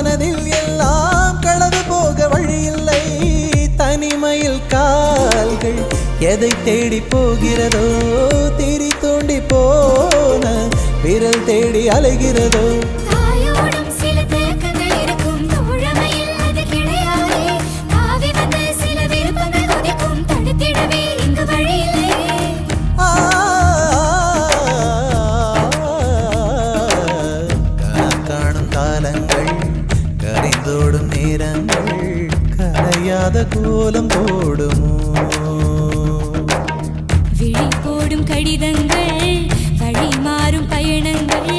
மனதில் எல்லாம் களவு போக வழியில்லை. தனிமையில் கால்கள் எதை தேடி போகிறதோ, திரி தோண்டி போன விரல் தேடி அலைகிறதோ. கரைந்தோடும் நேரங்கள் கரையாத கோலம் போடுமோ. விழி போடும் கடிதங்கள் வழி மாறும் பயணங்கள்